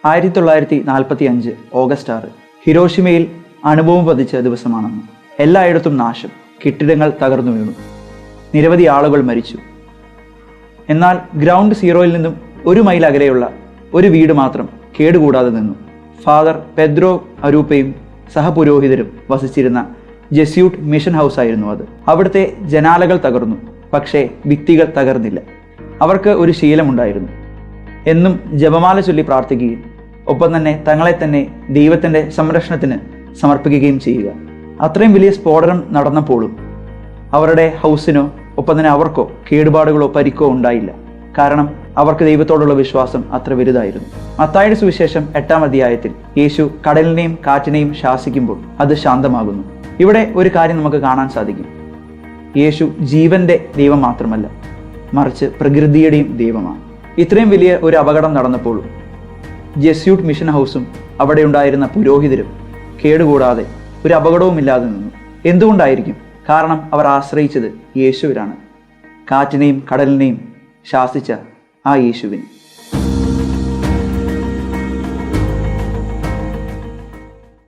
1945 August 6 ഹിരോഷിമയിൽ അണുബോംബ് പതിച്ച ദിവസമാണെന്ന്. എല്ലായിടത്തും നാശം, കെട്ടിടങ്ങൾ തകർന്നു വീണു, നിരവധി ആളുകൾ മരിച്ചു. എന്നാൽ ഗ്രൗണ്ട് സീറോയിൽ നിന്നും 1 മൈൽ അകലെയുള്ള ഒരു വീട് മാത്രം കേടുകൂടാതെ നിന്നു. ഫാദർ പെദ്രോ അരൂപ്പയും സഹപുരോഹിതരും വസിച്ചിരുന്ന ജെസ്യൂട്ട് മിഷൻ ഹൗസ് ആയിരുന്നു അത്. അവിടുത്തെ ജനാലകൾ തകർന്നു, പക്ഷേ ഭിത്തികൾ തകർന്നില്ല. അവർക്ക് ഒരു ശീലമുണ്ടായിരുന്നു, എന്നും ജപമാല ചൊല്ലി പ്രാർത്ഥിക്കുകയും ഒപ്പം തന്നെ തങ്ങളെ തന്നെ ദൈവത്തിൻ്റെ സംരക്ഷണത്തിന് സമർപ്പിക്കുകയും ചെയ്യുക. അത്രയും വലിയ സ്ഫോടനം നടന്നപ്പോഴും അവരുടെ ഹൗസിനോ ഒപ്പം തന്നെ അവർക്കോ കേടുപാടുകളോ പരിക്കോ ഉണ്ടായില്ല. കാരണം അവർക്ക് ദൈവത്തോടുള്ള വിശ്വാസം അത്ര വലുതായിരുന്നു. മത്തായിയുടെ സുവിശേഷം 8-ാം അധ്യായത്തിൽ യേശു കടലിനെയും കാറ്റിനെയും ശാസിക്കുമ്പോൾ അത് ശാന്തമാകുന്നു. ഇവിടെ ഒരു കാര്യം നമുക്ക് കാണാൻ സാധിക്കും. യേശു ജീവന്റെ ദൈവം മാത്രമല്ല, മറിച്ച് പ്രകൃതിയുടെയും ദൈവമാണ്. ഇത്രയും വലിയ ഒരു അപകടം നടന്നപ്പോഴും ജെസ്യൂട്ട് മിഷൻ ഹൗസും അവിടെ ഉണ്ടായിരുന്ന പുരോഹിതരും കേടുകൂടാതെ ഒരു അപകടവുമില്ലാതെ നിന്നു. എന്തുകൊണ്ടായിരിക്കും? കാരണം അവർ ആശ്രയിച്ചത് യേശുവിലാണ്, കാറ്റിനെയും കടലിനെയും ശാസിച്ച ആ യേശുവിന്.